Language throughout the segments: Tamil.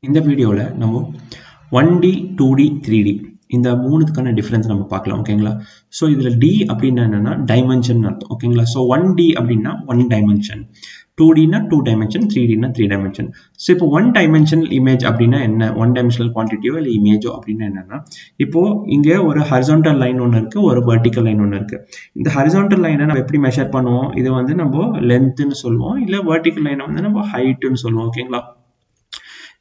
இந்த வீடியோல நம்ம 1D 2D 3D இந்த மூணுத்துக்கான டிஃபரன்ஸ் நம்ம பார்க்கலாம் ஓகேங்களா. ஸோ இதில் D அப்படின்னா என்னன்னா டைமென்ஷன் அர்த்தம் ஓகேங்களா. ஸோ 1D அப்படின்னா 1 டைமென்ஷன், 2Dனா 2 டைமென்ஷன், 3Dனா 3 டைமென்ஷன். ஸோ இப்போ 1 டைமென்ஷனல் இமேஜ் அப்படின்னா என்ன, 1 டைமென்ஷனல் குவான்டிட்டியோ இல்லை இமேஜோ அப்படின்னா என்னன்னா, இப்போ இங்கே ஒரு ஹரிசாண்டல் லைன் ஒன்று இருக்கு, ஒரு வெர்டிக்கல் லைன் ஒன்று இருக்கு. இந்த ஹரிசாண்டல் லைனை நம்ம எப்படி மெஷர் பண்ணுவோம், இதை வந்து நம்ம லென்த்னு சொல்லுவோம், இல்லை வெர்டிக்கல் லைனை வந்து நம்ம ஹைட்டுன்னு சொல்லுவோம் ஓகேங்களா.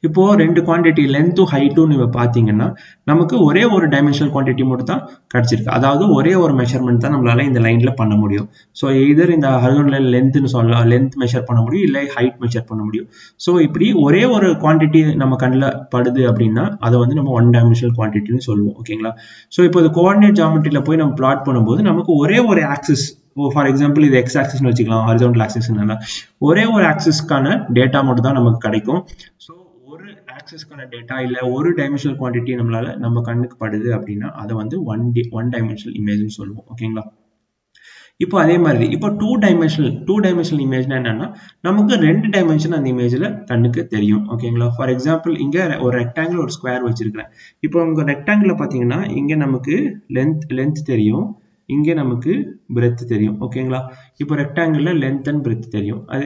இப்போ ரெண்டு குவான்டிட்டி லென்த்தும் ஹைட்டும் நீங்க பாத்தீங்கன்னா நமக்கு ஒரே ஒரு டைமென்ஷனல் குவான்டிட்டி மட்டும் தான் கிடைச்சிருக்கு. அதாவது ஒரே ஒரு மெஷர்மெண்ட் தான் நம்மளால இந்த லைன்ல பண்ண முடியும். ஸோ எதர் இந்த ஹரிசாண்டல் லென்த்னு சொல்லலாம், லென்த் மெஷர் பண்ண முடியும், இல்லை ஹைட் மெஷர் பண்ண முடியும். ஸோ இப்படி ஒரே ஒரு குவான்டிட்டி நம்ம கண்ணில் படுது அப்படின்னா அதை வந்து நம்ம 1 டைமென்ஷனல் குவான்டிட்டின்னு சொல்லுவோம் ஓகேங்களா. ஸோ இப்போ இது கோஆர்டினேட் ஜாமெட்ரியில போய் நம்ம பிளாட் பண்ணும்போது நமக்கு ஒரே ஒரு ஆக்சிஸ், ஃபார் எக்ஸாம்பிள் இது எக்ஸ் ஆக்சிஸ்னு வச்சுக்கலாம், ஹரிசாண்டல் ஆக்சிஸ்னால ஒரே ஒரு ஆக்சிஸ்க்கான டேட்டா மட்டும் தான் நமக்கு கிடைக்கும். ஸோ ஒரு ஆக்சிஸ்க்கான டேட்டா இல்ல ஒரு டைமென்ஷனல் குவான்டிட்டி நம்ம கண்ணுக்கு படுது அப்படின்னா அதை வந்து ஒன் டைமென்ஷனல் இமேஜ்னு சொல்லுவோம் ஓகேங்களா. இப்போ அதே மாதிரி இப்போ டூ டைமென்ஷனல் இமேஜ்னா என்னன்னா நமக்கு 2 டைமென்ஷன் அந்த இமேஜ்ல கண்ணுக்கு தெரியும் ஓகேங்களா. ஃபார் எக்ஸாம்பிள் இங்க ஒரு ரெக்டாங்கிள் ஒரு ஸ்கொயர் வச்சிருக்கிறேன். இப்போ உங்க ரெக்டாங்கிள் பாத்தீங்கன்னா இங்க நமக்கு லென்த் தெரியும், இங்கே நமக்கு பிரெத் தெரியும் ஓகேங்களா. இப்போ ரெக்டாங்கிள் லென்த் அண்ட் பிரெத் தெரியும். அது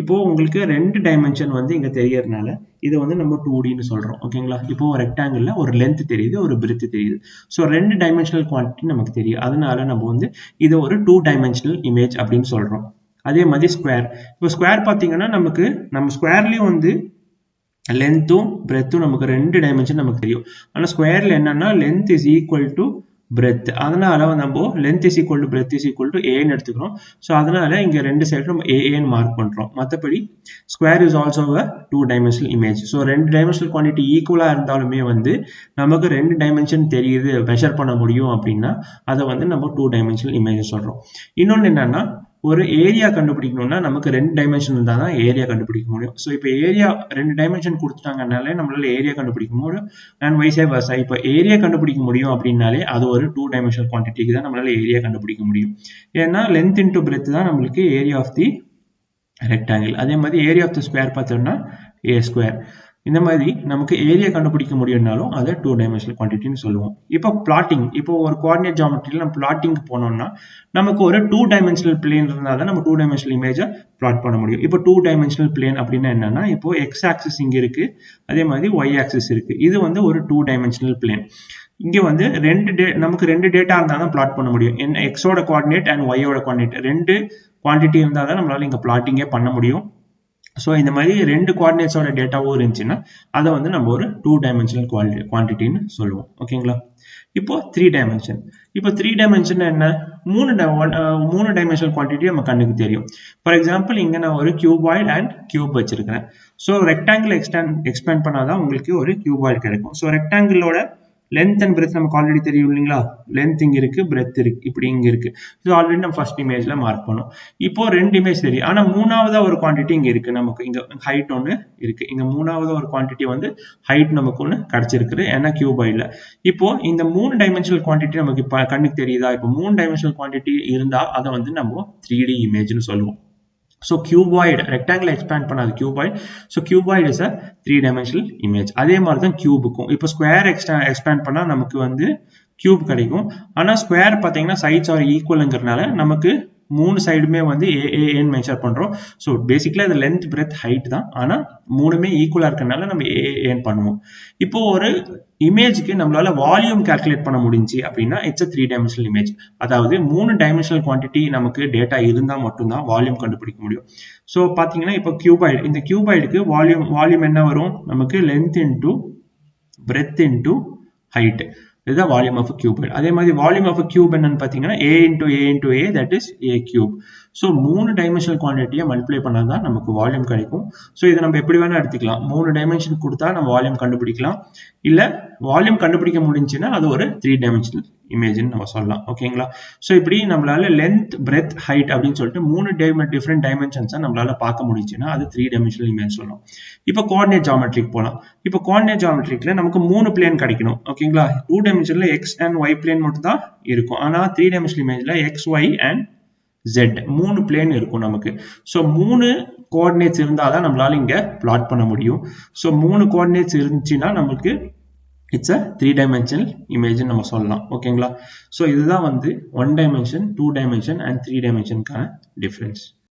இப்போ உங்களுக்கு 2 டைமென்ஷன் வந்து இங்க தெரியறதுனால இதை வந்து நம்ம 2Dன்னு சொல்றோம் ஓகேங்களா. இப்போ ரெக்டாங்கிள் ஒரு லென்த் தெரியுது, ஒரு பிரெத் தெரியுது. ஸோ 2 டைமென்ஷனல் குவான்டிட்டி நமக்கு தெரியும், அதனால நம்ம வந்து இதை ஒரு 2 டைமென்ஷனல் இமேஜ் அப்படின்னு சொல்றோம். அதே மாதிரி ஸ்கொயர், இப்போ ஸ்கொயர் பார்த்தீங்கன்னா நம்ம ஸ்கொயர்லயும் வந்து லென்த்தும் பிரெத்தும் நமக்கு 2 டைமென்ஷன் நமக்கு தெரியும். ஆனால் ஸ்கொயர்ல என்னன்னா length is equal to breadth, அதனால நம்ம length is equal to breadth is equal to ஏன்னு எடுத்துக்கிறோம். ஸோ அதனால இங்க ரெண்டு சைடு நம்ம ஏன்னு மார்க் பண்றோம். மற்றபடி square is also a 2 dimensional image. So 2 dimensional quantity ஈக்குவலா இருந்தாலுமே வந்து நமக்கு 2 டைமென்ஷன் தெரியுது, மெஷர் பண்ண முடியும் அப்படின்னா அதை வந்து நம்ம 2 டைமென்ஷனல் இமேஜ் சொல்றோம். இன்னொன்று என்னன்னா ஒரு ஏரியா கண்டுபிடிக்கணும்னா நமக்கு 2 டைமென்ஷன் இருந்தால் தான் ஏரியா கண்டுபிடிக்க முடியும். ஸோ இப்போ ஏரியா 2 டைமென்ஷன் கொடுத்துட்டாங்கனாலே நம்மளால ஏரியா கண்டுபிடிக்க முடியும். அண்ட் வைஸே வர்சா இப்போ ஏரியா கண்டுபிடிக்க முடியும் அப்படின்னாலே அது ஒரு 2 டைமென்ஷனல் குவான்டிட்டிக்கு தான் நம்மளால ஏரியா கண்டுபிடிக்க முடியும். ஏன்னா லென்த் இன்டூ பிரெத் தான் நம்மளுக்கு ஏரியா ஆஃப் தி ரெக்டாங்கிள். அதே மாதிரி ஏரியா ஆஃப் தி ஸ்கொயர் பார்த்தோம்னா ஏ ஸ்கொயர். இந்த மாதிரி நமக்கு ஏரியா கண்டுபிடிக்க முடியும்னாலும் அதை 2 டைமென்ஷனல் குவான்டிட்டின்னு சொல்லுவோம். இப்போ பிளாட்டிங், இப்போ ஒரு கோஆர்டினேட் ஜாமெட்ரியில் நம்ம பிளாட்டிங் போனோம்னா நமக்கு ஒரு 2 டைமென்ஷனல் பிளேன் இருந்தால் தான் நம்ம 2 டைமென்ஷனல் இமேஜை பிளாட் பண்ண முடியும். இப்போ 2 டைமென்ஷனல் பிளேன் அப்படின்னா என்னன்னா இப்போ எக்ஸ் ஆக்சிஸ் இங்க இருக்கு, அதே மாதிரி ஒய் ஆக்சிஸ் இருக்கு. இது வந்து ஒரு 2 டைமென்ஷனல் பிளேன். இங்க வந்து நமக்கு 2 டேட்டா இருந்தால் தான் பிளாட் பண்ண முடியும். என்ன எக்ஸோட கோஆர்டினேட் அண்ட் ஒய்யோட கோஆர்டினேட் 2 குவான்டிட்டி இருந்தால் தான் நம்மளால இங்க பிளாட்டிங்கே பண்ண முடியும். ஸோ இந்த மாதிரி 2 கோஆர்டினேட்ஸோட டேட்டாவும் இருந்துச்சுன்னா அதை வந்து நம்ம ஒரு 2 டைமென்ஷனல் குவான்டிட்டின்னு சொல்லுவோம் ஓகேங்களா. இப்போ 3 டைமென்ஷன், இப்போ 3 டைமென்ஷன் என்ன, 3 டைமென்ஷனல் குவான்டிட்டி நம்ம கண்ணுக்கு தெரியும். ஃபார் எக்ஸாம்பிள் இங்க நான் ஒரு கியூபாய்டு அண்ட் கியூப் வச்சிருக்கிறேன். ஸோ ரெக்டாங்கிள் எக்ஸ்பேண்ட் பண்ணாதான் உங்களுக்கு ஒரு கியூபாய்டு கிடைக்கும். ஸோ ரெக்டாங்கிளோட லென்த் அண்ட் பிரெத் நமக்கு ஆல்ரெடி தெரியும் இல்லைங்களா. லென்த் இங்க இருக்கு, பிரெத் இருக்கு, இப்படி இங்க இருக்கு. ஸோ ஆல்ரெடி நம்ம ஃபர்ஸ்ட் இமேஜ்ல மார்க் பண்ணோம். இப்போ 2 இமேஜ் தெரியும், ஆனா மூணாவதா ஒரு குவான்டிட்டி இங்க இருக்கு, நமக்கு இங்க ஹைட் ஒன்று இருக்கு. இங்க மூணாவதா ஒரு குவான்டிட்டி வந்து ஹைட் நமக்கு ஒன்று கிடைச்சிருக்கு, ஏன்னா கியூபாய்ல. இப்போ இந்த 3 டைமென்ஷனல் குவான்டிட்டி நமக்கு இப்போ கண்ணுக்கு தெரியுதா. இப்போ 3 டைமென்ஷனல் குவான்டிட்டி இருந்தா அதை வந்து நம்ம 3D இமேஜ்னு சொல்லுவோம். So cuboid, rectangle expand பண்ணாது cuboid. So cuboid is a 3 dimensional image. அதே மாதிரி தான் கியூபுக்கும். இப்போ ஸ்கொயர் எக்ஸ்பேண்ட் பண்ணா நமக்கு வந்து கியூப் கிடைக்கும். ஆனா ஸ்கொயர் பாத்தீங்கன்னா சைட்ஸ் ஆர் ஈக்குவல்ங்கிறதுனால நமக்கு 3 சைடுமே வந்து ஏன்னு மென்ஷன் பண்றோம். ஸோ பேசிக்கலா இது லென்த் பிரெத் ஹைட் தான், ஆனா 3மே ஈக்குவலா இருக்கனால நம்ம ஏன் பண்ணுவோம். இப்போ ஒரு இமேஜுக்கு நம்மளால வால்யூம் கால்குலேட் பண்ண முடிஞ்சு அப்படின்னா இட்ஸ் 3 டைமென்ஷனல் இமேஜ். அதாவது 3 டைமென்ஷனல் குவான்டிட்டி நமக்கு டேட்டா இருந்தா மட்டும்தான் வால்யூம் கண்டுபிடிக்க முடியும். ஸோ பாத்தீங்கன்னா இப்போ கியூபாய்டு, இந்த கியூபாய்டுக்கு வால்யூம் என்ன வரும் நமக்கு, length into breadth into height, இதுதான் வால்யூம் ஆஃப் கியூபாய்டு. அதே மாதிரி வால்யூம் ஆஃப் கியூப் என்னன்னு பாத்தீங்கன்னா a into a into a, that is a cube. So 3 dimensional குவான்டிட்டியை மல்டிப்ளை பண்ணாதான் நமக்கு வால்யூம் கிடைக்கும். ஸோ இதை நம்ம எப்படி வேணா எடுத்துக்கலாம், 3 டைமென்ஷன் கொடுத்தா நம்ம வால்யூம் கண்டுபிடிக்கலாம், இல்ல வால்யூம் கண்டுபிடிக்க முடிஞ்சுன்னா அது ஒரு 3 டைமென்ஷனல் இமேஜ்னு நம்ம சொல்லலாம் ஓகேங்களா. ஸோ இப்படி நம்மளால லென்த் பிரெத் ஹைட் அப்படின்னு சொல்லிட்டு 3 டிஃப்ரெண்ட் டைமென்ஷன்ஸை நம்மளால பார்க்க முடிஞ்சுன்னா அது 3 டைமென்ஷனல் இமேஜ் சொல்லலாம். இப்போ கோஆர்டினேட் ஜாமெட்ரிக் போகலாம். இப்போ கோஆர்டினேட் ஜாமெட்ரிக்ல நமக்கு 3 பிளேன் கிடைக்கணும் ஓகேங்களா. 2 டைமென்ஷன்ல எக்ஸ் அண்ட் ஒய் பிளேன் மட்டும் தான் இருக்கும், ஆனா 3 டைமென்ஷனல் இமேஜ்ல X Y and Z 3 plane இருக்கும் நமக்கு. ஸோ 3 கோஆர்டினேட்ஸ் இருந்தால் தான் நம்மளால இங்கே பிளாட் பண்ண முடியும். ஸோ 3 கோஆர்டினேட்ஸ் இருந்துச்சுன்னா நமக்கு இட்ஸ் அ 3 டைமென்ஷனல் இமேஜ் நம்ம சொல்லலாம். ஓகேங்களா? ஸோ இதுதான் வந்து 1 டைமென்ஷன், 2 டைமென்ஷன் அண்ட் 3 டைமென்ஷனுக்கான டிஃப்ரென்ஸ்.